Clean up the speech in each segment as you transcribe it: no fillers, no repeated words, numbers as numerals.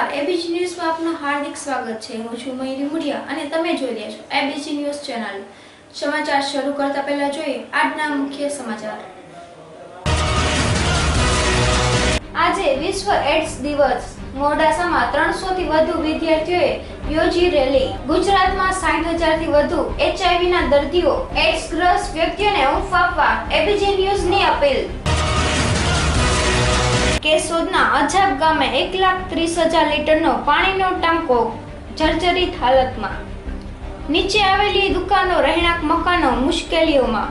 નમસ્કાર એબીસી ન્યૂઝમાં આપનું હાર્દિક સ્વાગત છે। હું છું મયુરી મુડિયા અને તમે જોઈ રહ્યા છો એબીસી ન્યૂઝ ચેનલ। સમાચાર શરૂ કરતા પહેલા જોઈએ આજના મુખ્ય સમાચાર। આજે વિશ્વ એડ્સ દિવસ। મોડાસામાં 300 થી વધુ વિદ્યાર્થીઓએ યોજી રેલી। ગુજરાતમાં 60,000 થી વધુ HIV ના દર્દીઓ એડ્સગ્રસ્ત વ્યક્તિઓને હૂંફ આપવા એબીસી ન્યૂઝની અપીલ। કેશોદના અજાબ ગામે 1,30,000 લીટરનો પાણીનો ટાંકો જર્જરિત હાલતમાં। નીચે આવેલી દુકાનો, રહેણાંક મકાનો મુશ્કેલીઓમાં।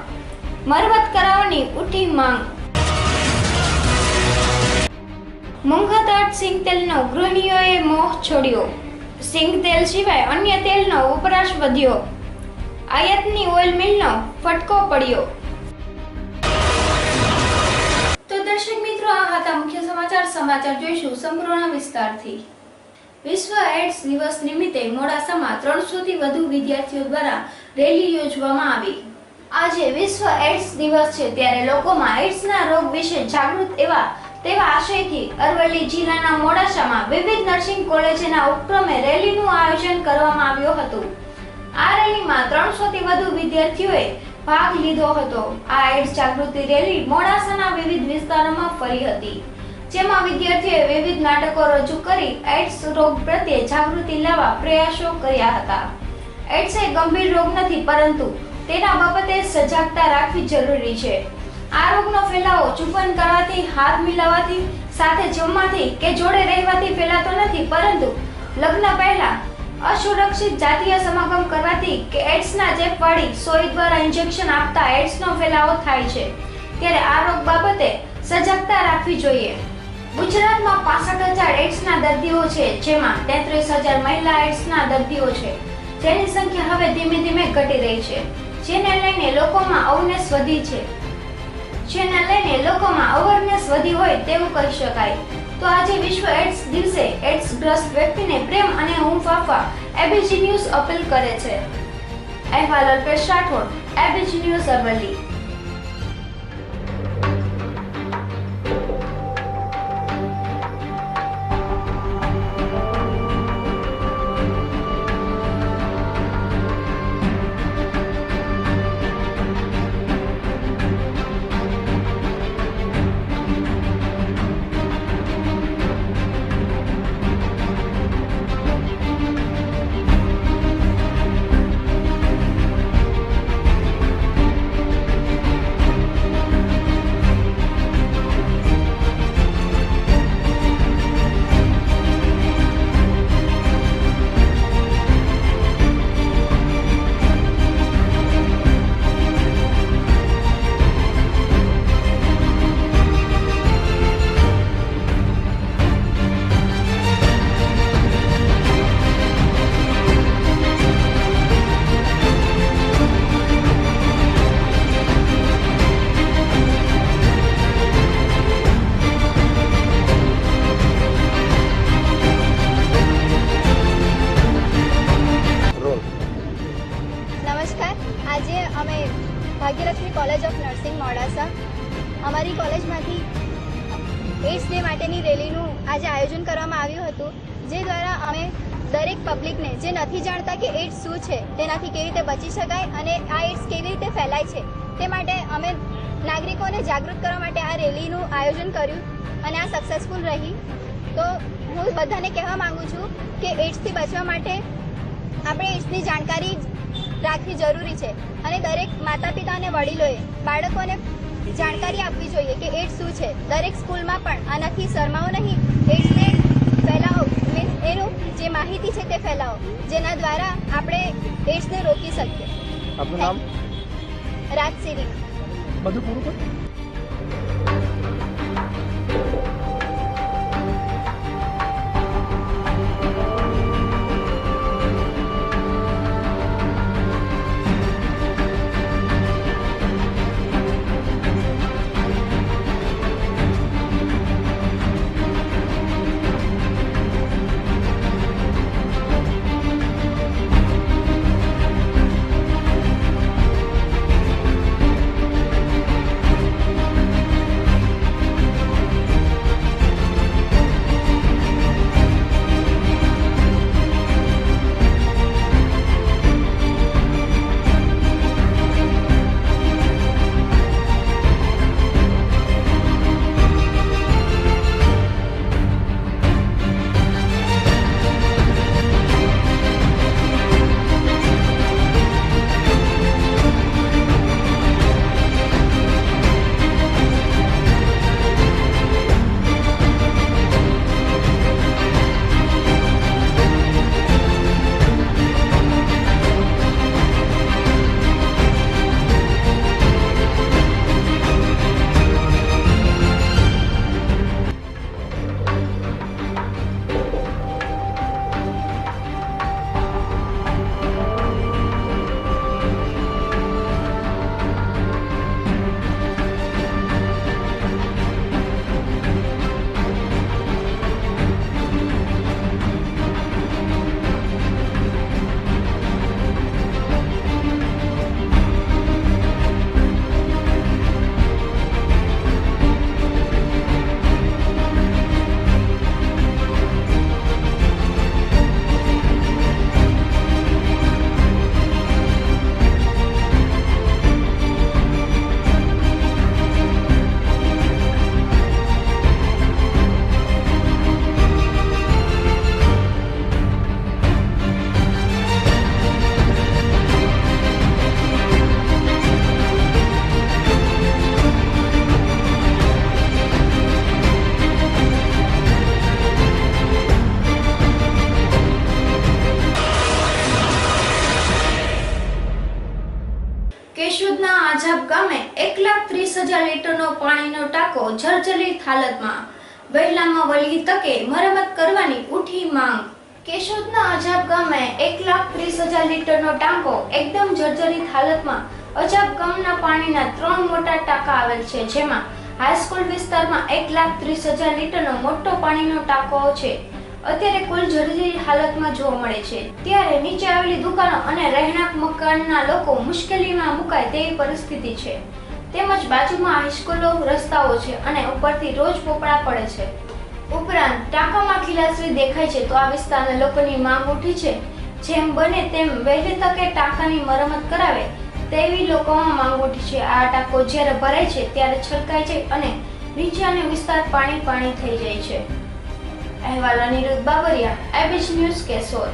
મરમત કરાવવાની ઉઠી માંગ। મૂંગદાટ સિંગતેલનો ગૃહિણીઓએ મોહ છોડ્યો। સિંગતેલ સિવાય અન્ય તેલનો વપરાશ વધ્યો। આયાતની ઓઇલ મિલનો ફટકો પડ્યો। દર્શક મિત્રો, આ હતા મુખ્ય સમાચાર જોઈશું સંપૂર્ણ વિસ્તારથી। વિશ્વ એડ્સ દિવસ નિમિત્તે મોડાસામાં 300 થી વધુ વિદ્યાર્થીઓ દ્વારા રેલી યોજવામાં આવી। આજે વિશ્વ એડ્સ દિવસ છે ત્યારે લોકોમાં એડ્સના રોગ વિશે જાગૃત તેવા આશયથી અરવલ્લી જિલ્લાના મોડાસામાં વિવિધ નર્સિંગ કોલેજના ઉપક્રમે રેલીનું આયોજન કરવામાં આવ્યું હતું। આ રેલીમાં 300 થી વધુ વિદ્યાર્થીઓએ ભાગ લીધો હતો। આ એડ્સ જાગૃતિ રેલી મોડાસાના વિવિધ વિસ્તારોમાં ફરી હતી, જેમાં વિદ્યાર્થીઓએ વિવિધ નાટકો રજૂ કરી એડ્સ રોગ પ્રત્યે જાગૃતિ લાવવા પ્રયાસો કર્યા હતા। એડ્સ એ ગંભીર રોગ નથી, પરંતુ તેના બાબતે સજાગતા રાખવી જરૂરી છે। આ રોગનો ફેલાવો ચુંબન કરવાથી, હાથ મિલાવવાથી, સાથે જમવાથી કે જોડે રહેવાથી ફેલાતો નથી, પરંતુ લગ્ન પહેલા અસુરક્ષિત જાતીય સમાગમ કરવાથી કે એડ્સના ચેપવાળી સોય દ્વારા ઇન્જેક્શન આપતા એડ્સનો ફેલાવો થાય છે। ત્યારે આ રોગ બાબતે સજાગતા રાખવી જોઈએ। ગુજરાતમાં 65,000 એડ્સના દર્દીઓ છે, જેમાં 33,000 મહિલા એડ્સના દર્દીઓ છે, જેની સંખ્યા હવે ધીમે ધીમે ઘટી રહી છે, જેને લઈને લોકોમાં અવેરનેસ વધી હોય તેવું કહી શકાય। તો આજે વિશ્વ એડ્સ દિવસે એડ્સગ્રસ્ત વ્યક્તિને પ્રેમ અને હૂંફ આપવા એબીસી ન્યૂઝ અપીલ કરે છે। અહેવાલ અલ્પેશ રાઠોડ, એબીસી ન્યૂઝ અરવલ્લી। આજે અમે Bhagyalakshmi college of nursing Modasa અમારી કોલેજમાંથી એડ્સ ડે માટેની રેલીનું આજે આયોજન કરવામાં આવ્યું હતું, જે દ્વારા અમે દરેક પબ્લિકને જે નથી જાણતા કે એડ્સ શું છે, તેનાથી કેવી રીતે બચી શકાય અને આ એડ્સ કેવી રીતે ફેલાય છે, તે માટે અમે નાગરિકોને જાગૃત કરવા માટે આ રેલીનું આયોજન કર્યું અને આ સક્સેસફુલ રહી। તો હું બધાને કહેવા માંગુ છું કે એડ્સથી બચવા માટે આપણે એડ્સની જાણકારી રાખવી જરૂરી છે અને દરેક માતા પિતા અને વડીલોએ બાળકોને જાણકારી આપવી જોઈએ કે એડ્સ શું છે। દરેક સ્કૂલમાં પણ આનાથી શરમાવો નહીં, એડ્સને ફેલાવો, એનું જે માહિતી છે તે ફેલાવો, જેના દ્વારા આપણે એડ્સને રોકી શકીએ। આપનું નામ? રાજસિરી। બધું પૂરું કર। 1,30,000 લીટરનો પાણીનો ટાંકો જર્જરિત હાલતમાં, વહેલામાં વહેલી તકે મરમ્મત કરવાની ઉઠી માંગ। કેશોદના અજાબ ગામે 1,30,000 લીટરનો ટાંકો એકદમ જર્જરિત હાલતમાં અજાબ ગામના પાણીના 3 મોટા ટાંકા આવેલ છે, જેમાં હાઈસ્કૂલ વિસ્તારમાં 1,30,000 લીટરનો મોટો પાણીનો ટાંકો છે। અત્યારે કુલ જર્જરિત હાલતમાં જોવા મળે છે, ત્યારે નીચે આવેલી દુકાનો અને રહેણાંક મકાનના લોકો મુશ્કેલીમાં મુકાય તેવી પરિસ્થિતિ છે, તેમજ બાજુમાં હાઈસ્કૂલો, રસ્તાઓ છે અને ઉપરથી રોજ પોપડા પડે છે। ઉપરાંત ટાંકામાં ખીલાસરી દેખાય છે, તો આ વિસ્તારના લોકોની માંગ ઉઠી છે, જેમ બને તેમ વહેલી તકે ટાંકાની મરમ્મત કરાવે તેવી લોકોમાં માંગ ઉઠી છે। આ ટાંકો જ્યારે ભરાય છે ત્યારે છલકાય છે અને નીચેનો વિસ્તાર પાણી થઈ જાય છે। અહેવાલ અનિરુદ્ધ બાબરિયા, IBC ન્યૂઝ, કેશોદ।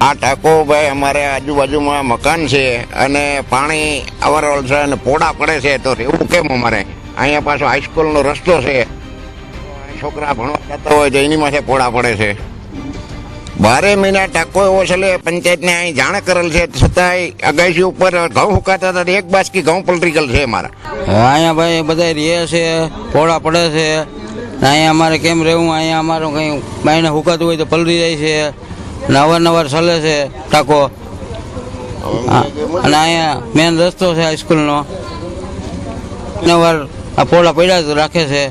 આ ટાંકો ભાઈ અમારે આજુબાજુમાં મકાન છે અને પાણી અવારનવાર છે અને પોડા પડે છે, તો રહેવું કેમ અમારે? અહીંયા પાછો હાઈસ્કૂલનો રસ્તો છે, છોકરા ભણવા જતા હોય તો એની માથે પોડા પડે છે। 12 મહિના ટાંકો એવો છે, પંચાયતને અહીં જાણ કરેલ છે, છતાંય અગાસી ઉપર ઘઉં હુકાતા હતા, એક બાસકી ઘઉં પલટી ગયેલ છે અમારા। અહીંયા ભાઈ બધા રહે છે, પોડા પડે છે, અહીંયા અમારે કેમ રહેવું? અહીંયા અમારું કંઈ બાઈને હુકાતું હોય તો પલટી જાય છે, અવારનવાર ચાલે છે ટાંકો, અને અહીંયા મેન રસ્તો છે હાઈસ્કૂલનો, અવારનવાર આ પોળા પડ્યા જ રાખે છે।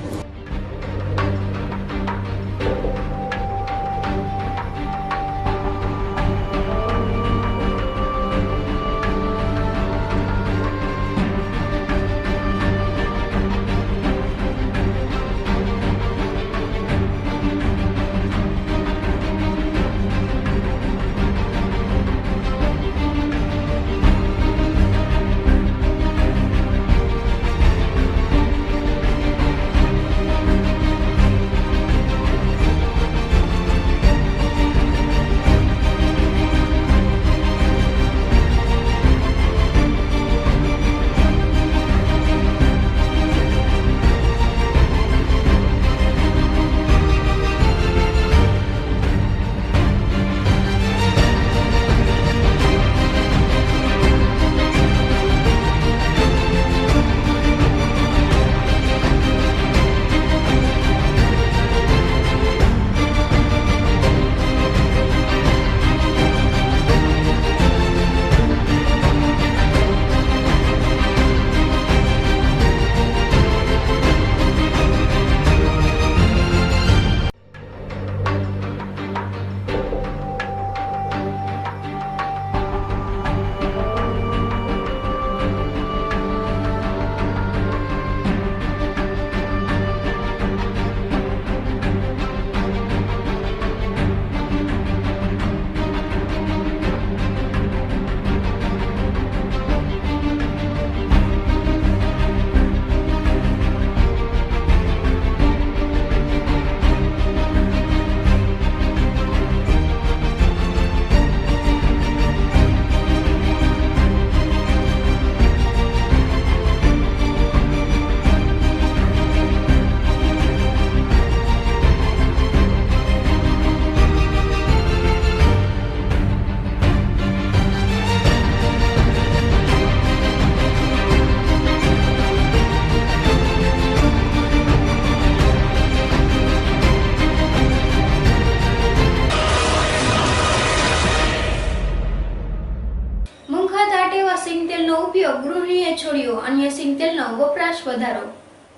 ઘાટ એવા સિંગતેલનો ઉપયોગ ગૃહિણીએ છોડ્યો, અન્ય સિંગતેલનો વપરાશ વધારો.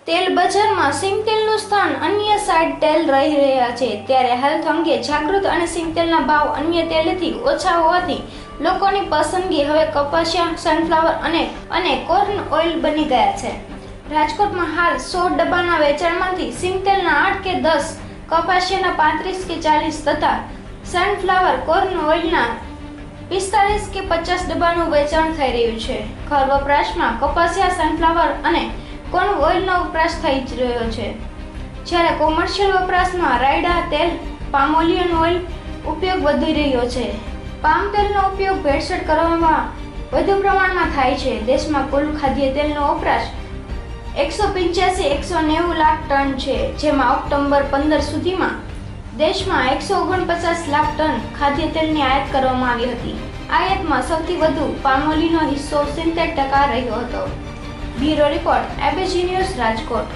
તેલ બજારમાં સિંગતેલનું સ્થાન અન્ય સાઇડ તેલ રહી રહ્યા છે, ત્યારે હેલ્થ અંગે જાગૃત અને સિંગતેલના ભાવ અન્ય તેલથી ઓછા હોવાથી લોકોની પસંદગી હવે કપાસિયા, સનફ્લાવર અને કોર્ન ઓઇલ બની ગયા છે. રાજકોટમાં હાલ 100 ડબ્બાના વેચાણમાંથી સિંગતેલના 8 કે 10, કપાસિયાના 35 કે 40 તથા સનફ્લાવર કોર્ન ઓઇલના 45 કે 50 ડબ્બાનું વેચાણ થઈ રહ્યું છે. ઘર વપરાશમાં કપાસિયા, સનફ્લાવર અને કોર્ન ઓઇલનો વપરાશ થઈ જ રહ્યો છે, જ્યારે કોમર્શિયલ વપરાશમાં રાયડા તેલ, પામોલિયન ઓઇલ ઉપયોગ વધી રહ્યો છે. પામ તેલનો ઉપયોગ ભેળસેળ કરવામાં વધુ પ્રમાણમાં થાય છે. દેશમાં કુલ ખાદ્ય તેલનો વપરાશ 185-190 લાખ ટન છે, જેમાં ઓક્ટોબર 15 સુધીમાં દેશમાં 149 લાખ ટન ખાદ્ય તેલની આયાત કરવામાં આવી હતી. આયાતમાં સૌથી વધુ પામોલીનો હિસ્સો 70% રહ્યો હતો. Bureau report, ABC news, Rajkot.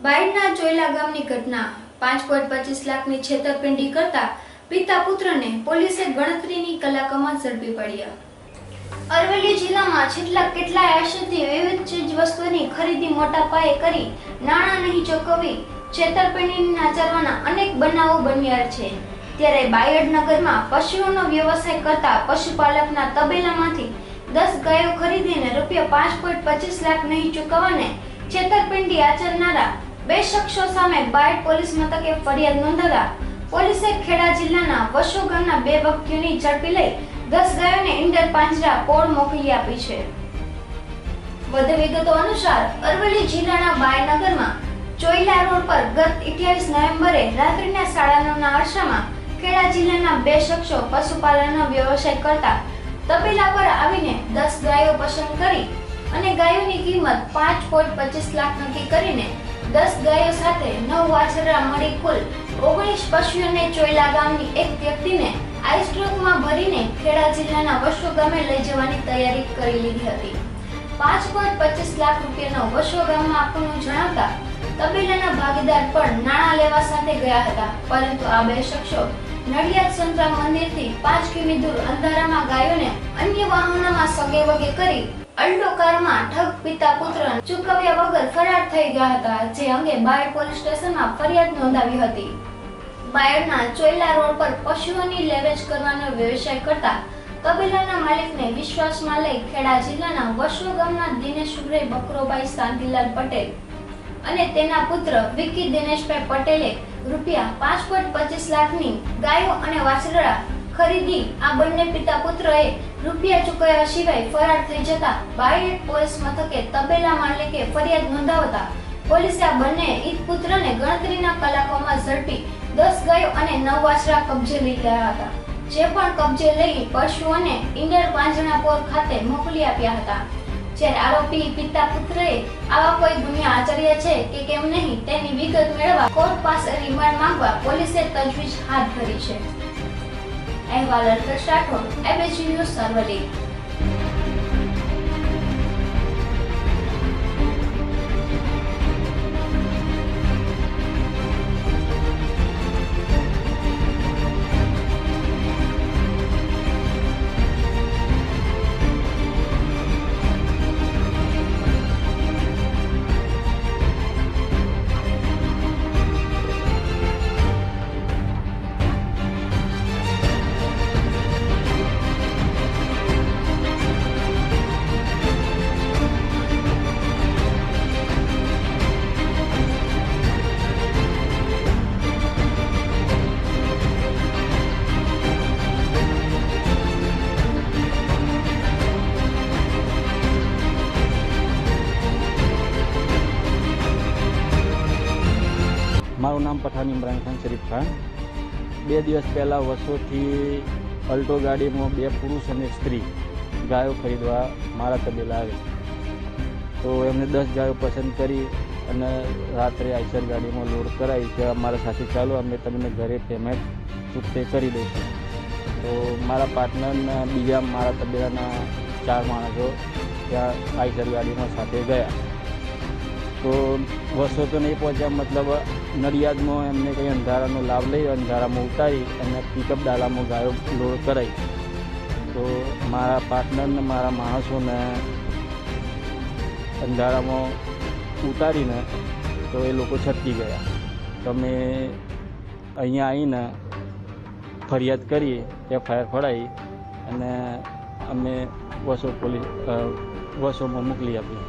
બાયડના ચોયલા ગામની ઘટના. 5.25 લાખની છેતરપિંડી કરતા પિતા પુત્રને પોલીસે ગણતરીની કલાકોમાં ઝડપી પડ્યા. અરવલ્લી જિલ્લામાં છેલ્લા કેટલાય વર્ષોથી વિવિધ ચીજ વસ્તુઓની ખરીદી મોટા પાયે કરી નાણાં નહીં ચૂકવી છેતરપિંડી આચરવાના અનેક બનાવો બન્યા છે. ત્યારે બાયડ નગરમાં પશુઓનો વ્યવસાય કરતા પશુપાલકના તબેલામાંથી 10 ગાયો ખરીદીને ₹5.25 લાખ નહીં ચૂકવવાને છેતરપિંડી આચરનારા 2 શખ્સો સામે બાયડ પોલીસ મથકે ફરિયાદ નોંધાતા પોલીસે ખેડા જિલ્લાના વસો ગામના 2 વ્યક્તિઓની ઝડપી લઈ 10 ગાયોને ઈંડર પાંજરા પોળ મોકલી આપી છે. વધુ વિગતો અનુસાર અરવલ્લી જિલ્લાના બાયનગરમાં ચોયલા રોડ પર ગત 28 નવેમ્બરે રાત્રિના 9:30ના અરસામાં ખેડા જિલ્લાના 2 શખ્સો પશુપાલનનો વ્યવસાય કરતા તબેલા પર આવીને 10 ગાયો પસંદ કરી અને ગાયોની કિંમત 5.25 લાખ નક્કી કરીને 10 ગાયો સાથે 9 વાછરડા મળી કુલ 19 પશુઓને ચોયલા ગામની એક વ્યક્તિને આઈસ ટ્રકમાં ભરીને ખેડા જિલ્લાના વસો ગામે લઈ જવાની તૈયારી કરી લીધી હતી. 5.25 લાખ રૂપિયાનો વસો ગામમાં આપવાનું જણાવતા તબેલાના ભાગીદાર પણ નાણાં લેવા સાથે ગયા હતા, પરંતુ આ 2 શખ્સો નડિયાદ સંતરામ મંદિરથી 5 કિમી દૂર અંધારામાં ગાયોને અન્ય વાહનોમાં સગે વગે કરી અલ્ટો કારમાં ઠગ પિતા પુત્ર ચૂકવ્યા વગર ફરાર થઈ ગયા હતા, જે અંગે બાયડ પોલીસ સ્ટેશનમાં ફરિયાદ નોંધાવી હતી. બાયડના ચોયલા રોડ પર પશુઓની લેવેચ કરવાનો વ્યવસાય કરતા તબેલાના માલિકને વિશ્વાસમાં લઈ ખેડા જિલ્લાના વસો ગામના દિનેશભાઈ બકરોભાઈ શાંતિલાલ પટેલ અને તેના પુત્ર વિકી દિનેશભાઈ પટેલે ₹5.25 લાખની ગાયો અને વાછરડા ખરીદી આ બંને પિતા પુત્રએ રૂપિયા ચૂકવ્યા સિવાય ફરાર થઈ જતા બાયડ પોલીસ મથકે તબેલા માલિકે ફરિયાદ નોંધાવતા પોલીસે આ બંને ઈદ પુત્રને ગણતરીના કલાકોમાં ઝડપી 10 ગાયો અને 9 વાછરડા કબજે લઈ ગયા હતા, જે પણ કબજે લઈ પશુઓને ઈંડર પાંજરાપોર ખાતે મોકલી આપ્યા હતા. જ્યારે આરોપી પિતા પુત્રએ આવા કોઈ ગુન્હા આચર્યા છે કે કેમ નહીં તેની વિગત મેળવવા કોર્ટ પાસે રિમાન્ડ માંગવા પોલીસે તજવીજ હાથ ધરી છે. અહેવાલ અલ્પેશ રાઠોડ, એબીસી ન્યૂઝ, અરવલ્લી. મારું નામ પઠાણ ઇમરાન ખાન શરીફ ખાન. 2 દિવસ પહેલાં વસોથી અલ્ટો ગાડીમાં 2 પુરુષ અને સ્ત્રી ગાયો ખરીદવા મારા તબેલા આવી. તો એમને 10 ગાયો પસંદ કરી અને રાત્રે આઈસર ગાડીમાં લોડ કરાવી કે અમારા સાથે ચાલો, અમે તમને ઘરે પેમેન્ટ ચૂકતે કરી દઈશું. તો મારા પાર્ટનરના બીજા મારા તબેલાના 4 માણસો ત્યાં આઈસર ગાડીમાં સાથે ગયા. તો વસો તો નહીં પહોંચ્યા, મતલબ નડિયાદમાં એમને કંઈ અંધારાનો લાભ લઈ અંધારામાં ઉતારી અને પિકઅપ ડાલામાં ગાયો લોડ કરાવી. તો મારા પાર્ટનરને મારા માણસોને અંધારામાં ઉતારીને તો એ લોકો છટકી ગયા. તો અમે અહીંયા આવીને ફરિયાદ કરી, FIR ફડાવી અને અમે વસોમાં મોકલી આપી.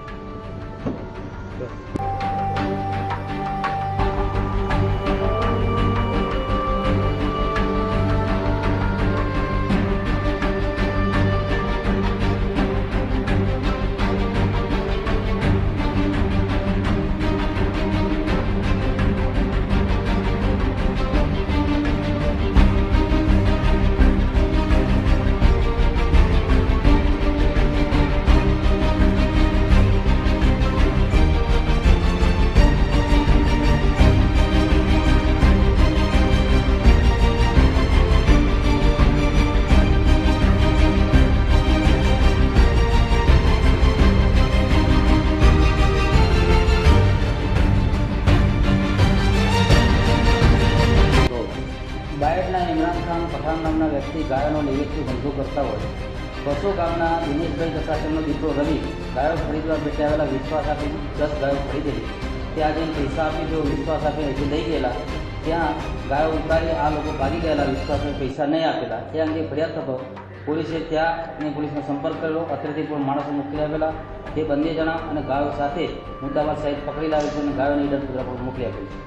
બાયડના ઇમરાન ખાન પઠાણ નામના વ્યક્તિ ગાયોનો નિવેશથી ધંધો કરતા હોય. વસો ગામના દિનેશભાઈ તથા તેમનો દીકરો રવિ ગાયો ખરીદવા પેટે આવેલા વિશ્વાસ આપી 10 ગાયો ખરીદેલી. ત્યાં જઈને પૈસા આપી તેઓ વિશ્વાસ આપી અહીંથી લઈ ગયેલા. ત્યાં ગાયો ઉતારી આ લોકો ભાગી ગયેલા, વિશ્વાસને પૈસા નહીં આપેલા. તે અંગે ફરિયાદ થતો પોલીસે ત્યાં પોલીસનો સંપર્ક કર્યો. અત્રેથી પણ માણસો મોકલી આવેલા. તે બંને જણા અને ગાયો સાથે મુદ્દામાલ સાહેબ પકડી લાવે છે અને ગાયોની ઈડર સુધરા પણ મોકલી આપી છે.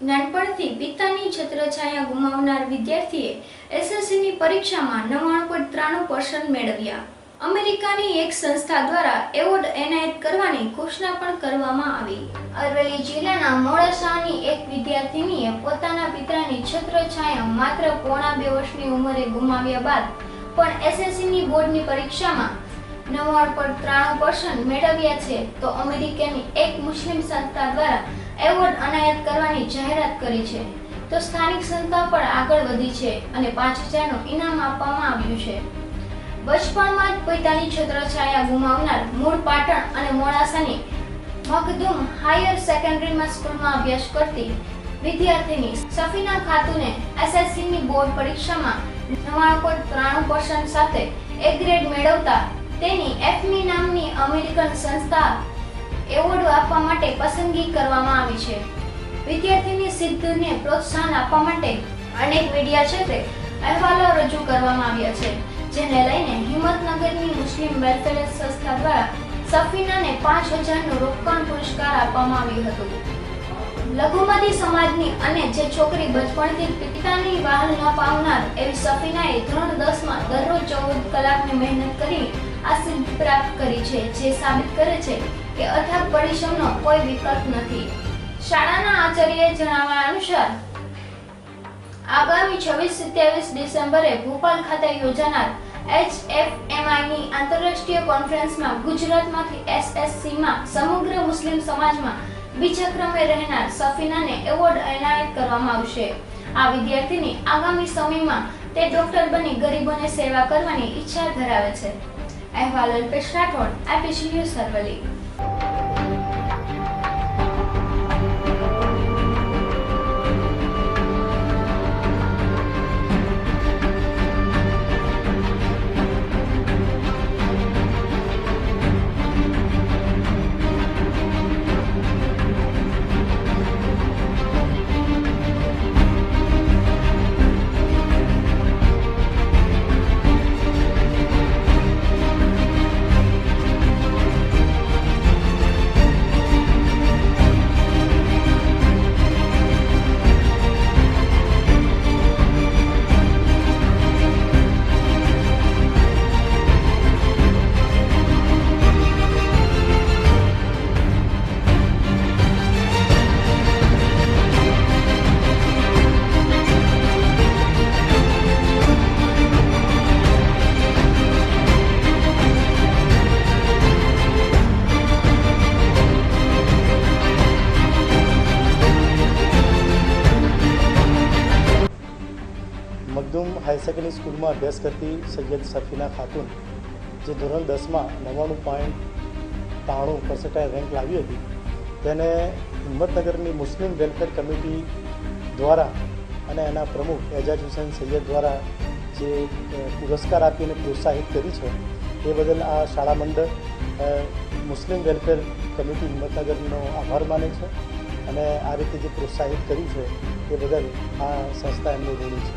નાનપણથી પિતાની છત્રછાયા ગુમાવનાર વિદ્યાર્થીએ એસએસસીની પરીક્ષામાં 99.93% મેળવ્યા. અમેરિકાની એક સંસ્થા દ્વારા એવોર્ડ એનાયત કરવાની ઘોષણા પણ કરવામાં આવી. અરવલ્લી જિલ્લાના મોડાસાની એક વિદ્યાર્થીનીએ પોતાના પિતાની છત્રછાયા માત્ર 2.5 વર્ષની ઉંમરે ગુમાવ્યા બાદ પણ એસએસસીની બોર્ડની પરીક્ષામાં 99.93% મેળવ્યા છે. તો અમેરિકાની એક મુસ્લિમ સંસ્થા દ્વારા એવોર્ડ અનાયત કરવાની જાહેરાત કરી છે. તો સ્થાનિક સંસ્થા પણ આગળ વધી છે અને 5000નું ઇનામ આપવામાં આવ્યું છે. બચપણમાં જ પોતાની છત્રછાયા ગુમાવનાર મૂળ પાટણ અને મોડાસાની મખદુમ હાયર સેકન્ડરીમાં સ્કૂલમાં અભ્યાસ કરતી વિદ્યાર્થીની સફીના ખાતુને એસએસસીની બોર્ડ પરીક્ષામાં 99.93% સાથે એ ગ્રેડ મેળવતા તેની એફમી નામની અમેરિકન સંસ્થા એવોર્ડ આપવા માટે પસંદગી કરવામાં આવી છે. વિદ્યાર્થીની સિદ્ધિને પ્રોત્સાહન આપવા માટે અનેક મીડિયા ક્ષેત્રે અહેવાલો રજૂ કરવામાં આવ્યા છે, જેને લઈને હિંમતનગરની મુસ્લિમ વેલફેર સંસ્થા દ્વારા સફીનાને 5,000નું રોકડ પુરસ્કાર આપવામાં આવ્યું હતું. લઘુમતી સમાજની અને જે છોકરી બચપણથી પિતાની વહાલ ન પામનાર એવી સફીનાએ ધોરણ 10માં દરરોજ 14 કલાકની મહેનત કરી આ સિદ્ધિ પ્રાપ્ત કરી છે, જે સાબિત કરે છે કે અથાગ પરિશ્રમનો કોઈ વિકલ્પ નથી. શાળાના આચાર્યએ જણાવ્યા અનુસાર આગામી 26-27 ડિસેમ્બરે ભોપાલ ખાતે યોજાનાર HFMIની આંતરરાષ્ટ્રીય કોન્ફરન્સમાં ગુજરાતમાંથી SSCમાં સમગ્ર મુસ્લિમ સમાજમાં બીજા ક્રમે રહેનાર સફીનાને એવોર્ડ એનાયત કરવામાં આવશે. આ વિદ્યાર્થીની આગામી સમયમાં તે ડોક્ટર બની ગરીબોને સેવા કરવાની ઈચ્છા ધરાવે છે. અહેવાલ Alpesh Rathod, IPC news Aravalli. Makhdum higher secondary સ્કૂલમાં અભ્યાસ કરતી સૈયદ સફીના ખાતુન, જે ધોરણ 10માં 99.93% રેન્ક લાવી હતી, તેને હિંમતનગરની મુસ્લિમ વેલફેર કમિટી દ્વારા અને એના પ્રમુખ એજાજ હુસૈન સૈયદ દ્વારા જે પુરસ્કાર આપીને પ્રોત્સાહિત કરી છે, એ બદલ આ શાળા મંડળ મુસ્લિમ વેલફેર કમિટી હિંમતનગરનો આભાર માને છે અને આ રીતે જે પ્રોત્સાહિત કર્યું છે એ બદલ આ સંસ્થા એમનું ઋણી છે.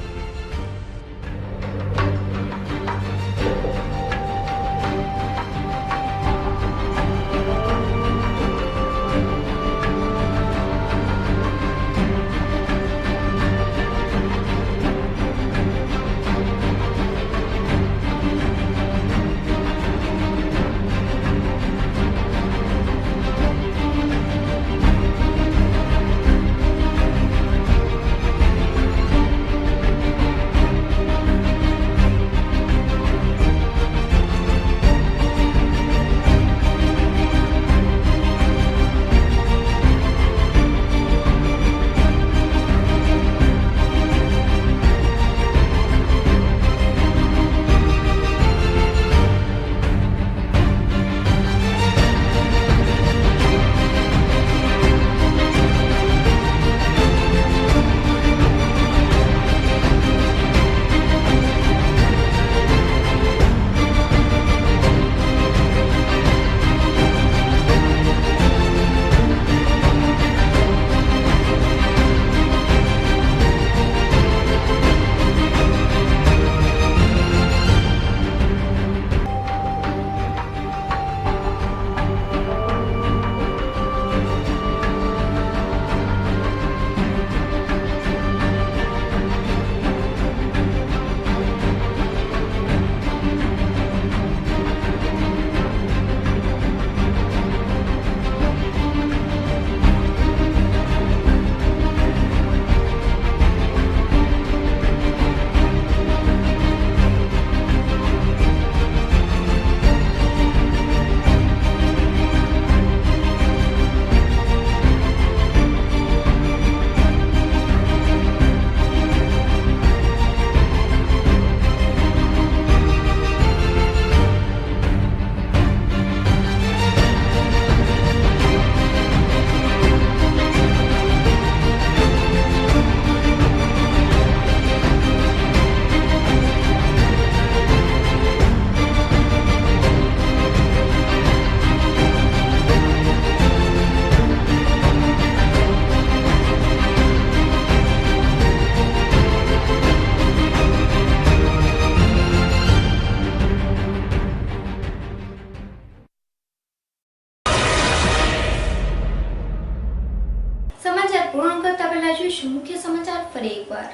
ફરી એકવાર.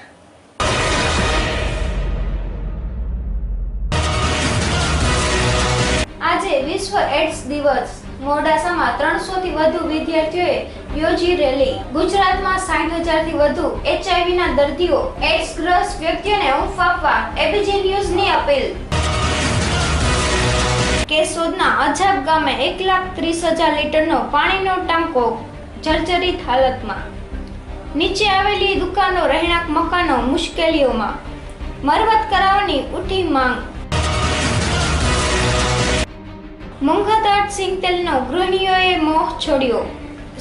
આજે વિશ્વ એડ્સ દિવસ. મોડાસામાં 300 થી વધુ વિદ્યાર્થીઓએ યોજી રેલી. ગુજરાતમાં 60,000 થી વધુ HIV ના દર્દીઓ. એડ્સગ્રસ્ત વ્યક્તિઓને હૂંફ આપવા એબીજી ન્યૂઝની અપીલ. કેશોદના અજાબ ગામે 1,30,000 લીટરનો પાણીનો ટાંકો જર્જરિત હાલતમાં. નીચે આવેલી દુકાનો, રહેણાંક મકાનો મુશ્કેલીઓમાં. મરમત કરાવવાની ઉઠી માંગ. મૂંગદાટ સિંગ તેલનો ગૃહિણીઓએ મોહ છોડ્યો.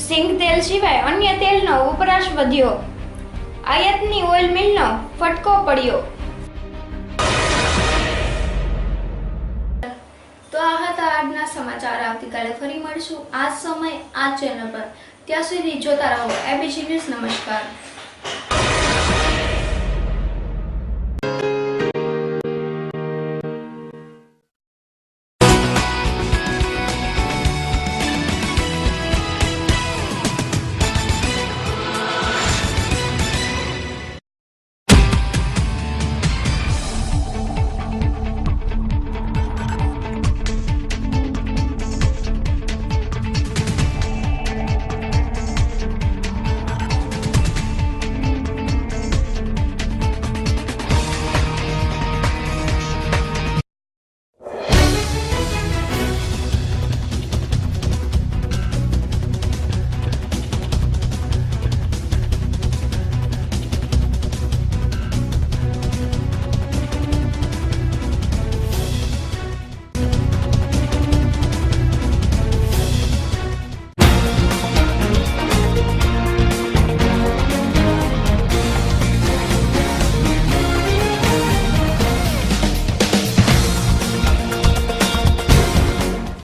સિંગ તેલ સિવાય અન્ય તેલનો વપરાશ વધ્યો. આયાતની ઓઇલ મિલનો ફટકો પડ્યો. તો આ હતા આજના સમાચાર. આવતીકાલે ફરી મળીશું આ સમય આ ચેનલ પર. ત્યાં સુધી જોતા રહો એબીસી ન્યૂઝ. નમસ્કાર.